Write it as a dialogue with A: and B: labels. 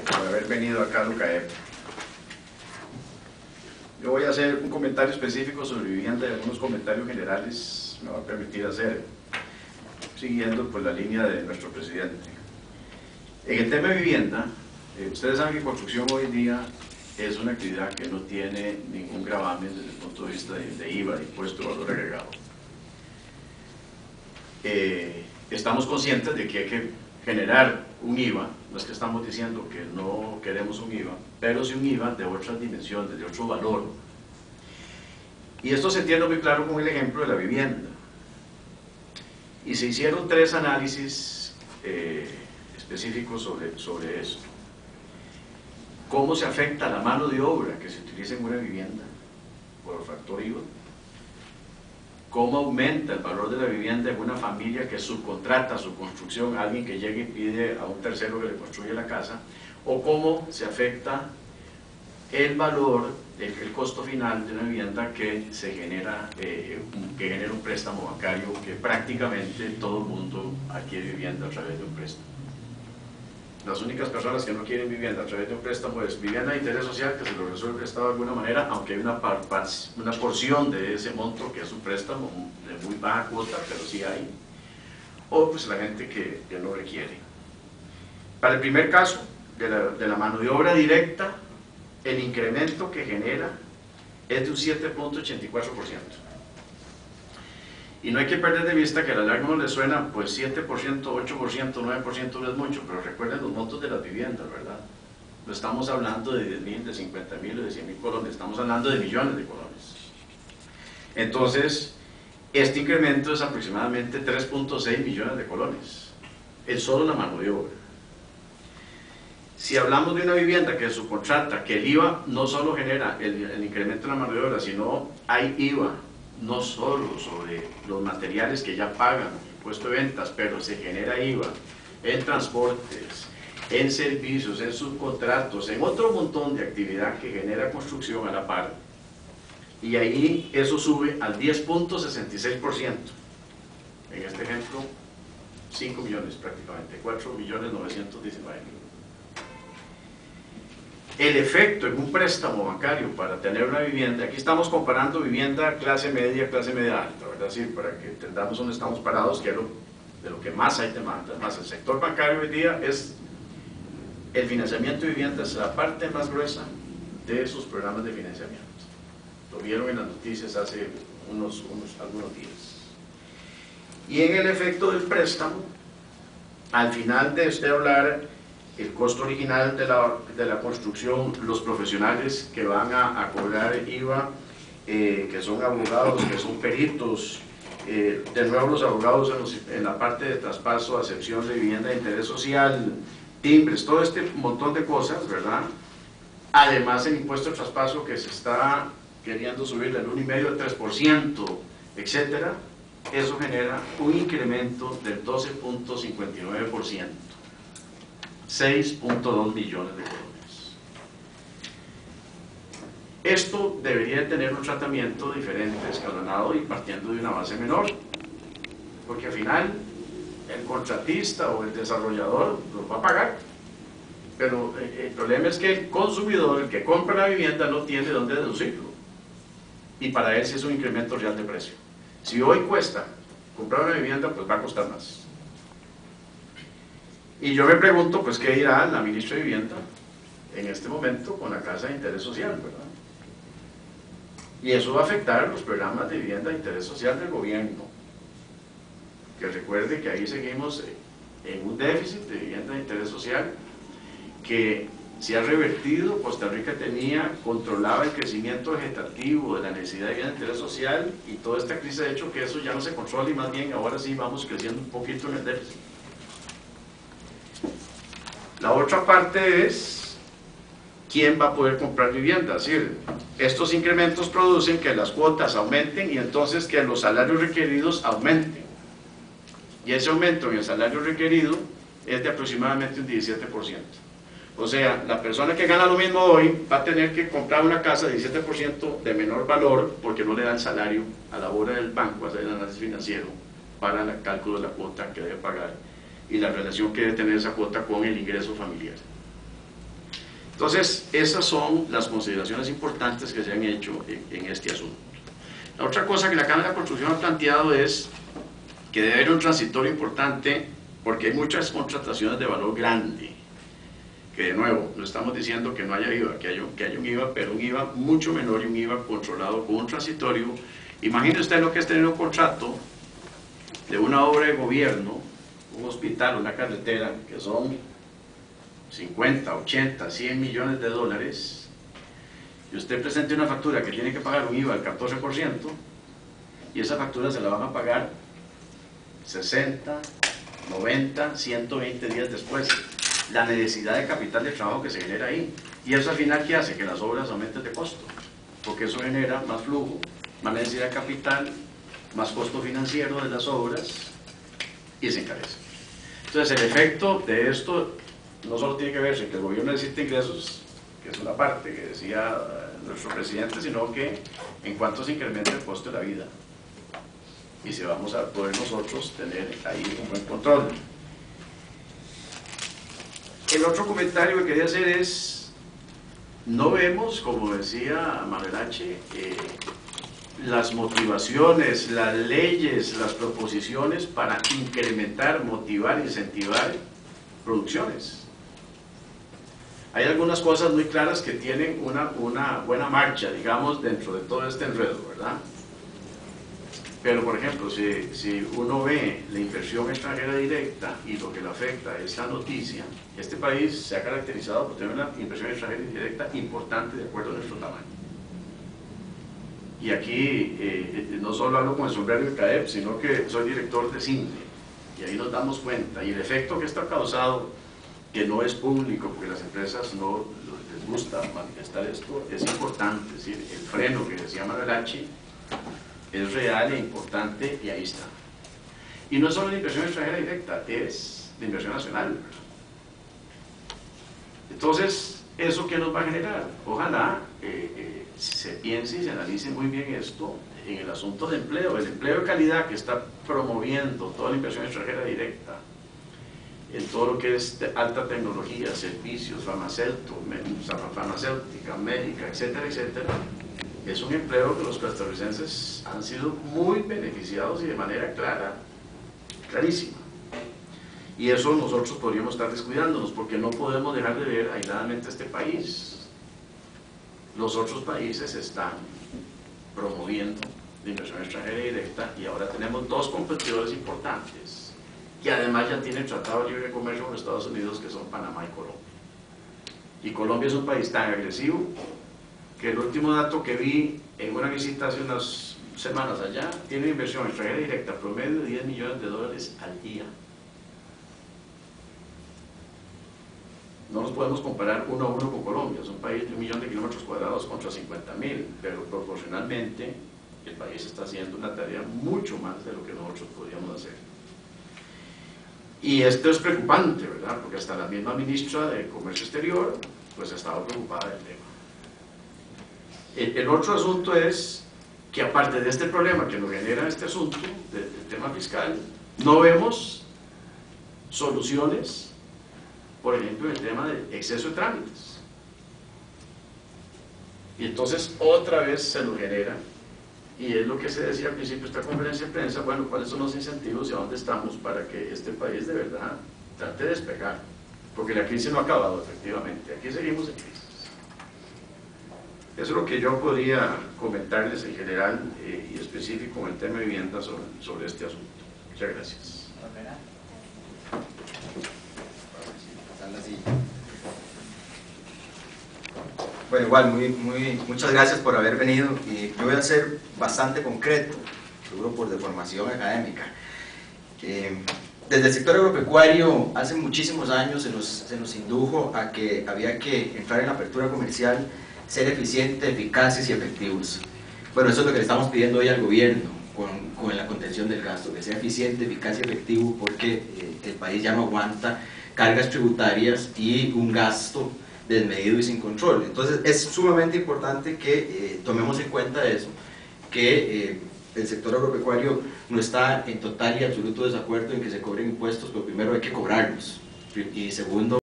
A: por haber venido acá a Lucaep. Yo voy a hacer un comentario específico sobre vivienda y algunos comentarios generales me va a permitir hacer, siguiendo pues la línea de nuestro presidente. En el tema de vivienda, ustedes saben que construcción hoy en día es una actividad que no tiene ningún gravamen desde el punto de vista de IVA, de impuesto de valor agregado. Estamos conscientes de que hay que generar un IVA, no es que estamos diciendo que no queremos un IVA, pero sí un IVA de otras dimensiones, de otro valor. Y esto se entiende muy claro con el ejemplo de la vivienda. Y se hicieron 3 análisis específicos sobre eso. ¿Cómo se afecta la mano de obra que se utiliza en una vivienda por el factor IVA? ¿Cómo aumenta el valor de la vivienda en una familia que subcontrata su construcción a alguien que llegue y pide a un tercero que le construya la casa? ¿O cómo se afecta el valor, el costo final de una vivienda que se genera, que genera un préstamo bancario, que prácticamente todo el mundo adquiere vivienda a través de un préstamo? Las únicas personas que no quieren vivienda a través de un préstamo es vivienda de interés social, que se lo resuelve el Estado de alguna manera, aunque hay una porción de ese monto que es un préstamo de muy baja cuota, pero sí hay. O pues la gente que no requiere. Para el primer caso, de la mano de obra directa, el incremento que genera es de un 7.84%. Y no hay que perder de vista que a la larga no le suena, pues 7%, 8%, 9% no es mucho, pero recuerden los montos de las viviendas, ¿verdad? No estamos hablando de 10.000, de 50.000 o de 100.000 colones, estamos hablando de millones de colones. Entonces, este incremento es aproximadamente 3.6 millones de colones, es solo la mano de obra. Si hablamos de una vivienda que subcontrata, que el IVA no solo genera el incremento de la mano de obra, sino hay IVA no solo sobre los materiales que ya pagan impuesto de ventas, pero se genera IVA en transportes, en servicios, en subcontratos, en otro montón de actividad que genera construcción a la par, y ahí eso sube al 10.66%. En este ejemplo, 5 millones prácticamente, 4.919.000. El efecto en un préstamo bancario para tener una vivienda, aquí estamos comparando vivienda clase media alta, ¿verdad? Sí, para que entendamos dónde estamos parados, que es de lo que más hay demanda. Más el sector bancario hoy día es el financiamiento de viviendas, la parte más gruesa de esos programas de financiamiento. Lo vieron en las noticias hace algunos días. Y en el efecto del préstamo, al final de usted hablar el costo original de la construcción, los profesionales que van a cobrar IVA, que son abogados, que son peritos, de nuevo los abogados en la parte de traspaso, acepción de vivienda de interés social, timbres, todo este montón de cosas, ¿verdad? Además el impuesto de traspaso que se está queriendo subir del 1,5% al 3%, etcétera, eso genera un incremento del 12.59%. 6.2 millones de colones. Esto debería tener un tratamiento diferente, escalonado y partiendo de una base menor, porque al final el contratista o el desarrollador los va a pagar, pero el problema es que el consumidor, el que compra la vivienda, no tiene dónde deducirlo, y para él sí es un incremento real de precio. Si hoy cuesta comprar una vivienda, pues va a costar más. Y yo me pregunto, pues, ¿qué dirá la ministra de Vivienda en este momento con la casa de interés social, verdad? Y eso va a afectar los programas de vivienda de interés social del gobierno. Que recuerde que ahí seguimos en un déficit de vivienda de interés social que se ha revertido. Costa Rica controlaba el crecimiento vegetativo de la necesidad de vivienda de interés social, y toda esta crisis ha hecho que eso ya no se controla, y más bien ahora sí vamos creciendo un poquito en el déficit. La otra parte es quién va a poder comprar vivienda. Es decir, estos incrementos producen que las cuotas aumenten y entonces que los salarios requeridos aumenten. Y ese aumento en el salario requerido es de aproximadamente un 17%. O sea, la persona que gana lo mismo hoy va a tener que comprar una casa de 17% de menor valor porque no le da el salario a la hora del banco, hacer el análisis financiero para el cálculo de la cuota que debe pagar y la relación que debe tener esa cuota con el ingreso familiar. Entonces, esas son las consideraciones importantes que se han hecho en este asunto. La otra cosa que la Cámara de Construcción ha planteado es que debe haber un transitorio importante porque hay muchas contrataciones de valor grande, que de nuevo, no estamos diciendo que no haya IVA, que haya un IVA, pero un IVA mucho menor y un IVA controlado con un transitorio. Imagine usted lo que es tener un contrato de una obra de gobierno, un hospital, una carretera, que son 50, 80, 100 millones de dólares, y usted presente una factura que tiene que pagar un IVA del 14%, y esa factura se la van a pagar 60, 90, 120 días después. La necesidad de capital de trabajo que se genera ahí. Y eso al final, ¿qué hace? Que las obras aumenten de costo, porque eso genera más flujo, más necesidad de capital, más costo financiero de las obras, y se encarece. Entonces, el efecto de esto no solo tiene que verse en que el gobierno necesita ingresos, que es una parte que decía nuestro presidente, sino que en cuanto se incrementa el costo de la vida, y si vamos a poder nosotros tener ahí un buen control. El otro comentario que quería hacer es, no vemos, como decía Manuel H., las motivaciones, las leyes, las proposiciones para incrementar, motivar, incentivar producciones. Hay algunas cosas muy claras que tienen una buena marcha, digamos, dentro de todo este enredo, ¿verdad? Pero, por ejemplo, si uno ve la inversión extranjera directa y lo que le afecta a esta noticia, este país se ha caracterizado por tener una inversión extranjera directa importante de acuerdo a nuestro tamaño. Y aquí no solo hablo con el sombrero del CAEP, sino que soy director de CINDE, y ahí nos damos cuenta. Y el efecto que esto ha causado, que no es público, porque las empresas no les gusta manifestar esto, es importante. Es decir, el freno que decía Manuel H. es real e importante, y ahí está. Y no es solo la inversión extranjera directa, es la inversión nacional. Entonces, ¿eso qué nos va a generar? Ojalá se piense y se analice muy bien esto en el asunto de empleo, el empleo de calidad que está promoviendo toda la inversión extranjera directa, en todo lo que es alta tecnología, servicios, farmacéutica, médica, etcétera, etcétera. Es un empleo que los costarricenses han sido muy beneficiados y de manera clara, clarísima. Y eso nosotros podríamos estar descuidándonos, porque no podemos dejar de ver aisladamente este país. Los otros países están promoviendo la inversión extranjera directa, y ahora tenemos dos competidores importantes, que además ya tienen tratado de libre comercio con Estados Unidos, que son Panamá y Colombia. Y Colombia es un país tan agresivo que el último dato que vi en una visita hace unas semanas allá, tiene una inversión extranjera directa promedio de 10 millones de dólares al día. No nos podemos comparar uno a uno con Colombia, es un país de 1 millón de kilómetros cuadrados contra 50.000, pero proporcionalmente el país está haciendo una tarea mucho más de lo que nosotros podríamos hacer. Y esto es preocupante, ¿verdad? Porque hasta la misma ministra de Comercio Exterior pues ha estado preocupada del tema. El otro asunto es que, aparte de este problema que nos genera este asunto del tema fiscal, no vemos soluciones, por ejemplo, en el tema del exceso de trámites. Y entonces otra vez se nos genera, y es lo que se decía al principio de esta conferencia de prensa, bueno, cuáles son los incentivos y a dónde estamos para que este país de verdad trate de despegar, porque la crisis no ha acabado, efectivamente, aquí seguimos en crisis. Eso es lo que yo podría comentarles en general y específico en el tema de vivienda sobre este asunto. Muchas gracias.
B: Bueno, igual, muchas gracias por haber venido, y yo voy a ser bastante concreto, seguro por deformación académica. Desde el sector agropecuario, hace muchísimos años se nos indujo a que había que entrar en la apertura comercial, ser eficientes, eficaces y efectivos. Bueno, eso es lo que le estamos pidiendo hoy al gobierno con la contención del gasto, que sea eficiente, eficaz y efectivo, porque el país ya no aguanta cargas tributarias y un gasto desmedido y sin control. Entonces es sumamente importante que tomemos en cuenta eso, que el sector agropecuario no está en total y absoluto desacuerdo en que se cobren impuestos, pero primero hay que cobrarlos, y segundo,